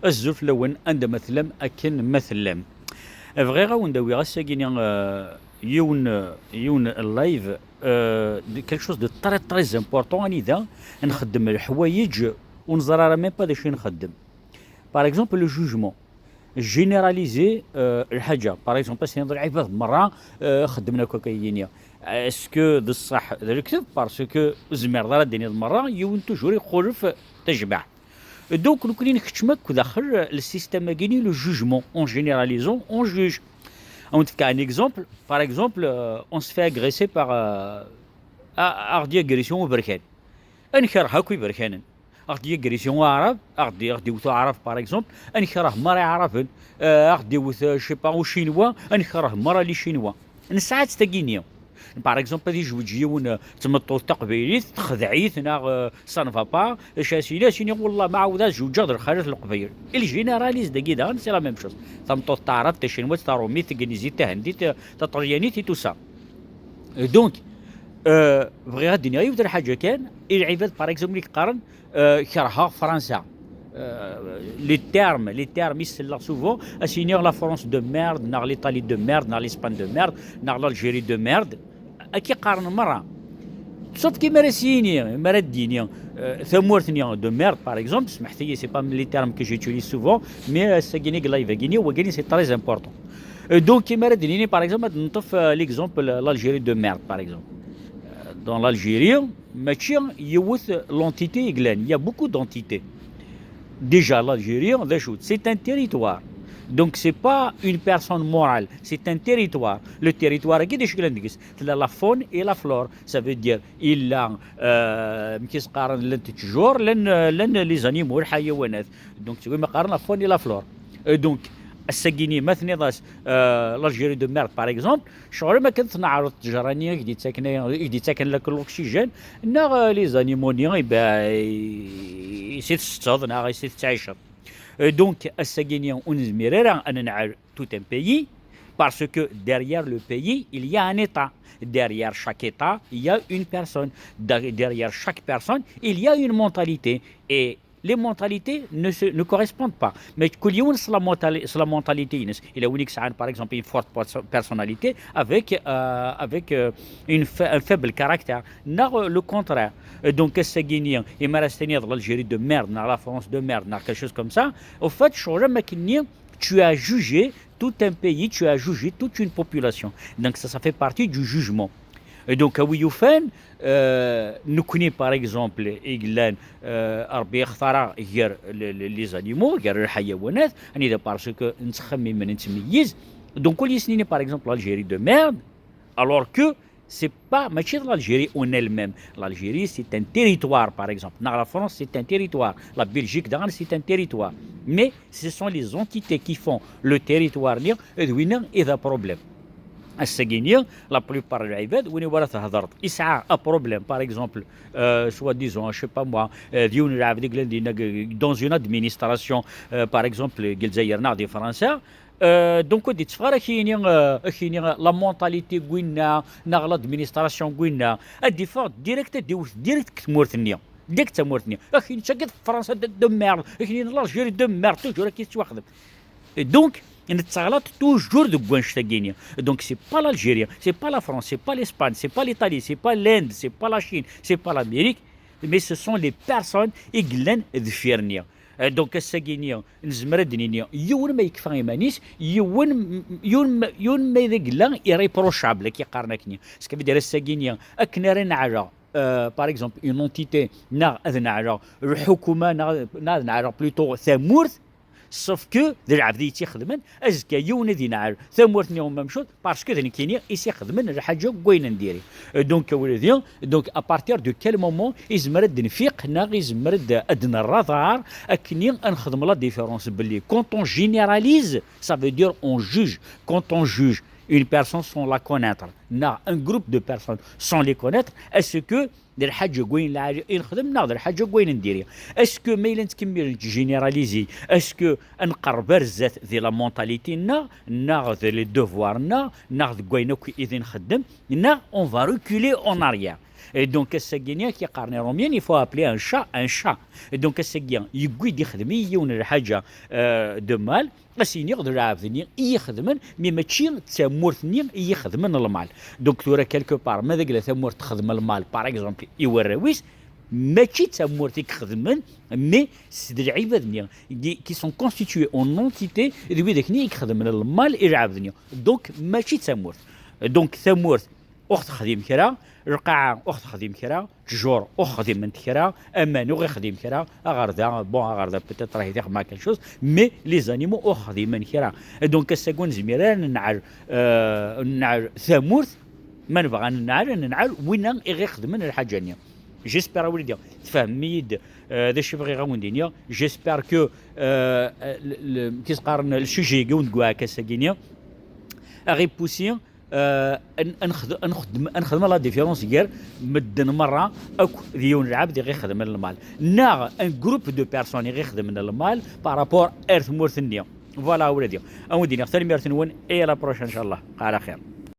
الزرف لون عند مثلم أكن مثلم فغيغا وندوي غاساكيني يون اللايف كيك شوز دو تري تري امبورطون اني ذا نخدم الحوايج ونزرى راه ميم با داكشي نخدم باغ اكزومبل لو جوجمون جينيراليزي الحاجه باغ اكزومبل سي نهضر عباد مره خدمنا كوكايينيا اسكو بصح الكتب باسكو زمير راه ديني المره يون توجور يخرف تجمع دونك لو كنين نكتشمك داخل السيستم كيني لو جوجمون اون جينيراليزون اون جوج On te fait un exemple. Par exemple, on se fait agresser par أغدي agression بركان. أنكره كوي بركان. أغدي agression عرب، أغدي وث عرب par exemple. أنكره مرة عرب. أغدي وث je sais pas au chinois. أنكره مرة لي chinois. نساعد تجينيا. Par exemple, هذه جوجيون تمطوا تقبيليت تخدعيت نا سان با شاسيلا سيني والله ما عاوداش جوج خارج القبيل الجينيراليز دقيقه سي لا ميم شوز تمطوا تعرف تشينوا تارومي تغنيزي تهندي تطرياني تي تو سا دونك بغي غادي يبدا حاجه كان العباد باغ اكزومبل يقارن كرهها فرنسا les termes يسلا سوفون اسينيغ لا فرونس دو ميرد ناغ ليطالي دو ميرد ناغ لاسبان دو ميرد ناغ لالجيري دو ميرد كي قارن مره صوف كيما راه سيني ما راه ديني ثمورثني دو ميرد باغ اكزومبل سمحت لي سي با لي تيرم كو جيتيليز سوفون مي ساكيني لايف كيني هو كاين سي تري امبورطون دونك كيما راه ديني باغ اكزومبل نطف ليكزومبل لالجيري دو ميرد باغ اكزومبل دون لالجيري ماشي يوث لونتيتي يقلان يا بوكو دونتيتي déjà l'Algérie c'est un territoire. Donc c'est pas une personne morale, c'est un territoire. Le territoire la faune et la flore. Ça veut dire il a les animaux الحيوانات. Donc tu veux la faune et la flore. Donc السجيني مثني ضاس لالجيري دو ميرد باغ اكزومبل شغل ما كنت نعرض التجرانيه يدي ساكن لك الاكسجين نا لي زانيموني يسيت تصاد نا يسيت تعيش دونك السجيني ونزميرا ان نعر tout un pays parce que derrière le pays il y a un état derrière chaque état il y a une personne derrière chaque personne il y a une mentalité et les mentalités ne correspondent pas. Mais c'est la mentalité. Il a par exemple une forte personnalité avec un faible caractère. Le contraire. Donc, c'est gagné. Il m'a resté dans l'Algérie de merde, dans la France de merde, dans quelque chose comme ça. Au fait, tu as jugé tout un pays, tu as jugé toute une population. Donc, ça fait partie du jugement. Et donc, Aouyoufan, nous connaissons par exemple, Arbi Khtara, les animaux, les hayawanat, parce que nous sommes donc, on par exemple l'Algérie de merde, alors que c'est pas l'Algérie en elle-même. L'Algérie, c'est un territoire, par exemple. La France, c'est un territoire. La Belgique, c'est un territoire. Mais ce sont les entités qui font le territoire, et il y a un problème. السجينية لا بلوبار العباد وين ورث هضرت يسعى ا بروبليم باغ اكزومبل سوا ديزون شي با موا ديون العبد دينا دون اون ادمينستراسيون باغ اكزومبل الجزائر دي فرنسا دونك دي تفرا كاينين لا مونتاليتي كوينا ناغ لادمينستراسيون كوينا الدفاع ديريكت كتمورثنيا ديك تمورثنيا اخي انت كيف فرنسا دمر اخي الجيري دمر توجور كيتواخذ دونك toujours de Guanchtaguinia. Donc c'est pas l'Algérie, c'est pas la France, c'est pas l'Espagne, c'est pas l'Italie, c'est pas l'Inde, c'est pas la Chine, c'est pas l'Amérique, mais ce sont les personnes qui de Fiernia. Donc السجينية نزمر الدنيا يون ما يكفى إيمانيس يون ما يذقلا irréprochable كي قارناكني سكي بدير السجينية أكنر نعرى par exemple une entité نعرى الحكومة نعرى plutôt ثمورث sauf que des العبد يخدمن ازكا يون ذي نعر ثمورتني هما مشوت باسكو ذني كيني يخدمن الحاجه كوين نديري دونك ولدي دونك ابارتير دو كيل مومون يزمرد نفيق يزمرد ادنى الرادار اكني نخدم لا ديفيرونس باللي كونت اون جينيراليز سا فو دير اون جوج كونت اون جوج une personne sans la connaître un groupe de personnes sans les connaître est-ce que دير حاجه كوين لا نخدم ناخذ حاجه كوين نديرها اسكو ميلا نتكمل جينيراليزي اسكو نقرب بزاف ديال لا مونتاليتي ناخذ لي دوفوار ناخذ كوين كي اذا نخدم اون فا ريكولي اون اريير Et donc الساقينيا كيقارني روميان il faut appeler un chat. Et donc الساقيا يقعد يخدم يون الحاجه دو مال اسيني يقدر عاوتاني يخدمن مي ماشي تامورتني يخدمن المال. دونك تورا كالكو بار ماذا قال تامور تخدم المال باغ اكزومبل يوراويس ماشي تامورتي كخدمن مي سيد العباد كي سون كونستيتيوي اون اونتيتي ذوي داكني يخدم المال يلعب دونك ماشي تامورت. دونك تامورت اخت خديم كرا رقعه اخت خديم كرا تجور اخت خديم من كرا امانو غير خديم كرا اغاردا بون اغاردا بيتيت راهي تاخ ما كان شوز مي لي زانيمو اخت خديم من كرا. دونك الساكون زميران نعر نعر ثامورت ما نبغى نعر وين غير خدمن الحاجه نيا. J'espère وليدي تفهميد هذا الشيء بغي غاوندينيا. جيسبر كو كيس قارن السوجي كون كوا كاساكينيا اغي بوسي نخدم لا ديفيرونس غير مدن مره اكو ديون العبد غير يخدم المال نا ان جروب دو بيرسون غير يخدم المال بارابور ارث مورثنيا. فوالا وليدي اوديني اختار ميرتنون اي لا بروشين ان شاء الله على خير.